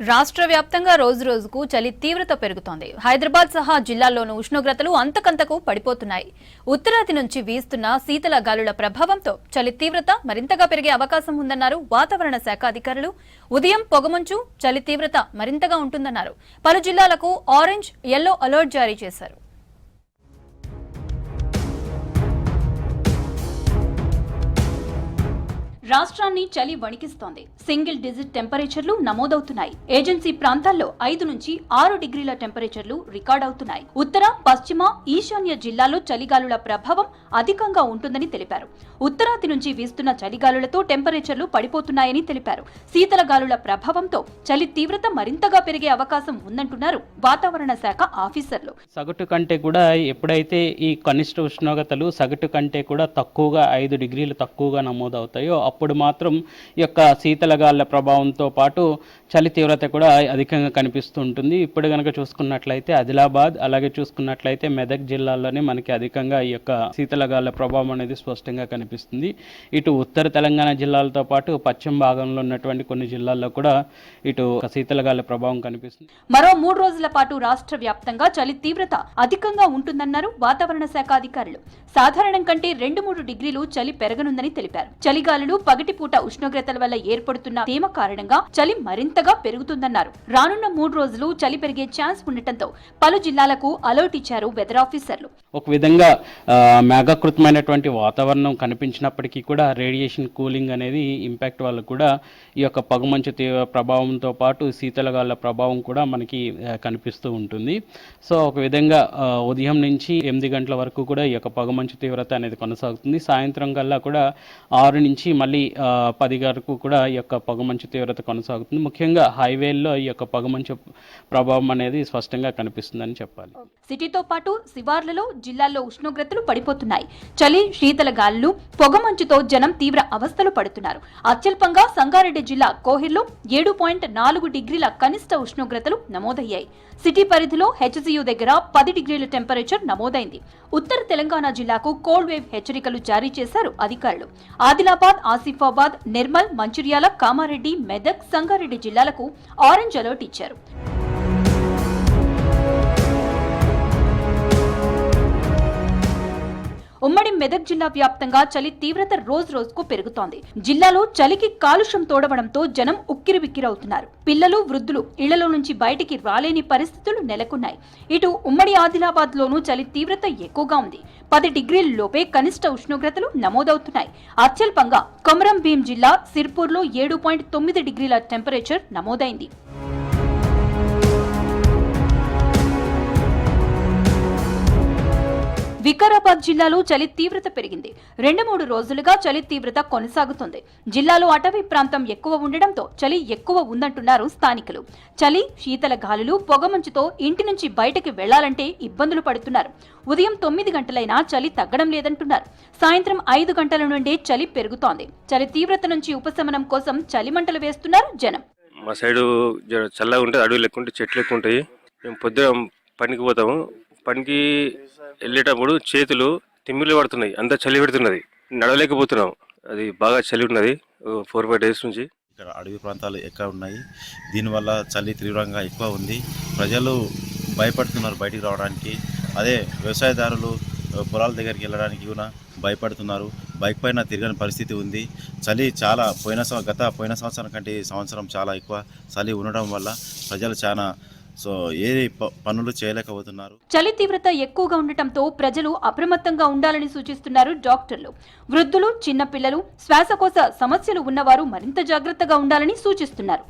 రాష్ట్ర వ్యాప్తంగా రోజు రోజుకు చలి తీవ్రత పెరుగుతోంది. హైదరాబాద్ సహా జిల్లాల్లోనూ ఉష్ణోగ్రతలు అంతకంతకు పడిపోతున్నాయి. ఉత్తరాది నుంచి వీస్తున్న శీతల గాలుల ప్రభావంతో చలి తీవ్రత మరింతగా పెరిగే అవకాశం ఉందన్నారు వాతావరణ శాఖ అధికారులు. ఉదయం పొగమంచు, చలి తీవ్రత మరింతగా ఉంటుందన్నారు. పలు జిల్లాలకు ఆరెంజ్, యెల్లో అలర్ట్ జారీ చేశారు. రాష్ట్రాన్ని చలి వణికిస్తోంది. సింగిల్ డిజిట్ టెంపరేచర్లు నమోదవుతున్నాయి. ఏజెన్సీ ప్రాంతాల్లో 5 నుంచి 6 డిగ్రీల టెంపరేచర్లు రికార్డ్ అవుతున్నాయి. ఉత్తర, పశ్చిమ, ఈశాన్య జిల్లాల్లో చలిగాలుల ప్రభావం అధికంగా ఉంటుందని తెలిపారు. ఉత్తరాది నుంచి వీస్తున్న చలిగాలులతో టెంపరేచర్లు పడిపోతున్నాయని తెలిపారు. శీతల గాలుల ప్రభావంతో చలి తీవ్రత మరింతగా పెరిగే అవకాశం ఉందంటున్నారు వాతావరణ శాఖ ఆఫీసర్లు. సగటు కంటే కూడా ఎప్పుడైతే ఈ కనిష్ట ఉష్ణోగ్రతలు సగటు కంటే కూడా తక్కువగా 5 డిగ్రీలు తక్కువగా నమోదవుతాయో అప్పుడు మాత్రం ఈ యొక్క శీతల గాలుల ప్రభావంతో పాటు చలి తీవ్రత కూడా అధికంగా కనిపిస్తూ ఉంటుంది. ఇప్పుడు కనుక చూసుకున్నట్లయితే ఆదిలాబాద్, అలాగే చూసుకున్నట్లయితే మెదక్ జిల్లాల్లోనే మనకి అధికంగా ఈ యొక్క శీతల గాలుల ప్రభావం అనేది స్పష్టంగా కనిపిస్తుంది. ఇటు ఉత్తర తెలంగాణ జిల్లాలతో పాటు పశ్చిమ భాగంలో ఉన్నటువంటి కొన్ని జిల్లాల్లో కూడా ఇటు శీతల గాలుల ప్రభావం కనిపిస్తుంది. మరో 3 రోజుల పాటు రాష్ట్ర వ్యాప్తంగా చలి తీవ్రత అధికంగా ఉంటుందన్నారు వాతావరణ శాఖ అధికారులు. సాధారణం కంటే 2-3 డిగ్రీలు చలి పెరగనుందని తెలిపారు. చలిగాలులు పగటిపూట ఉష్ణోగ్రతల వల్ల ఏర్పడుతున్న తేమ కారణంగా చలి మరింతగా పెరుగుతుందన్నారు. రానున్న 3 రోజులు చలి పెరిగే ఛాన్స్ ఉండటంతో పలు జిల్లాలకు అలర్ట్ ఇచ్చారు వెదర్ ఆఫీసర్లు. ఒక విధంగా మేఘకృతమైనటువంటి వాతావరణం కనిపించినప్పటికీ కూడా రేడియేషన్ కూలింగ్ అనేది ఇంపాక్ట్ వల్ల కూడా ఈ యొక్క పొగమంచు ప్రభావంతో పాటు శీతలగాలుల ప్రభావం కూడా మనకి కనిపిస్తూ ఉంటుంది. సో ఒక విధంగా ఉదయం నుంచి 8 గంటల వరకు కూడా ఈ యొక్క పొగమంచు తీవ్రత అనేది కొనసాగుతుంది. సాయంత్రం కల్లా కూడా 6 నుంచి మళ్ళీ 10 వరకు కూడా ఈ యొక్క పొగమంచు తీవ్రత కొనసాగుతుంది. ముఖ్యంగా హైవేల్లో ఈ యొక్క పొగమంచు ప్రభావం అనేది స్పష్టంగా కనిపిస్తుందని చెప్పాలి. సిటీతో పాటు శివార్లలో జిల్లాల్లో ఉష్ణోగ్రతలు పడిపోతున్నాయి. చలి, శీతల గాలులు, పొగమంచుతో జనం తీవ్ర అవస్థలు పడుతున్నారు. అత్యల్పంగా సంగారెడ్డి జిల్లా కోహిర్లో 7.4 డిగ్రీల కనిష్ట ఉష్ణోగ్రతలు నమోదయ్యాయి. సిటీ పరిధిలో హెచ్సియు దగ్గర 10 డిగ్రీల టెంపరేచర్ నమోదైంది. ఉత్తర తెలంగాణ జిల్లాకు కోల్డ్ వేవ్ హెచ్చరికలు జారీ చేశారు అధికారులు. ఆదిలాబాద్, ఆసిఫాబాద్, నిర్మల్, మంచిర్యాల, కామారెడ్డి, మెదక్, సంగారెడ్డి జిల్లాలకు ఆరెంజ్ అలర్ట్ ఇచ్చారు. ఉమ్మడి మెదక్ జిల్లా వ్యాప్తంగా చలి తీవ్రత రోజు రోజుకు పెరుగుతోంది. జిల్లాలో చలికి కాలుష్యం తోడవడంతో జనం ఉక్కిరిబిక్కిరవుతున్నారు. పిల్లలు, వృద్ధులు ఇళ్లలో నుంచి బయటికి రాలేని పరిస్థితులు నెలకొన్నాయి. ఇటు ఉమ్మడి ఆదిలాబాద్ లోనూ చలి తీవ్రత ఎక్కువగా ఉంది. 10 డిగ్రీల లోపే కనిష్ట ఉష్ణోగ్రతలు నమోదవుతున్నాయి. అత్యల్పంగా కొమరం భీం జిల్లా సిర్పూర్లో 7.9 డిగ్రీల టెంపరేచర్ నమోదైంది. వికారాబాద్ జిల్లాలో చలి తీవ్రత పెరిగింది. 2-3 రోజులుగా చలి తీవ్రత కొనసాగుతుంది. జిల్లాలో అటవీ ప్రాంతం ఎక్కువ ఉండడంతో చలి ఎక్కువ ఉందంటున్నారు స్థానికులు. చలి, శీతల గాలులు, పొగమంచుతో ఇంటి నుంచి బయటకు వెళ్లాలంటే ఇబ్బందులు పడుతున్నారు. ఉదయం 9 గంటలైనా చలి తగ్గడం లేదంటున్నారు. సాయంత్రం 5 గంటల నుండే చలి పెరుగుతోంది. చలి తీవ్రత నుంచి ఉపశమనం కోసం చలిమంటలు వేస్తున్నారు జనం. మా సైడు చల్లగా ఉంటుంది, అడవులు ఎక్కువ ఉంటాయి, చెట్లు ఎక్కువ ఉంటాయి. మేము పొద్దున పనికి పోతాము. పనికి వెళ్ళేటప్పుడు చేతులు తిమ్మిళ్ళు పడుతున్నాయి, అంతా చలి పెడుతున్నది, నడవలేకపోతున్నాం. అది బాగా చలి ఉన్నది 4-5 డేస్ నుంచి. ఇక్కడ అడవి ప్రాంతాలు ఎక్కువ ఉన్నాయి. దీనివల్ల చలి తీవ్రంగా ఎక్కువ ఉంది. ప్రజలు భయపడుతున్నారు బయటికి రావడానికి. అదే వ్యవసాయదారులు పొలాల దగ్గరికి వెళ్ళడానికి కూడా భయపడుతున్నారు. బైక్ పైన తిరగని పరిస్థితి ఉంది. చలి చాలా పోయిన సంవత్సరం కంటే ఈ సంవత్సరం చాలా ఎక్కువ చలి ఉండడం వల్ల ప్రజలు చాలా పనులు చేయలేకపోతున్నారు. చలి తీవ్రత ఎక్కువగా ఉండటంతో ప్రజలు అప్రమత్తంగా ఉండాలని సూచిస్తున్నారు డాక్టర్లు. వృద్ధులు, చిన్నపిల్లలు, శ్వాసకోశ సమస్యలు ఉన్నవారు మరింత జాగ్రత్తగా ఉండాలని సూచిస్తున్నారు.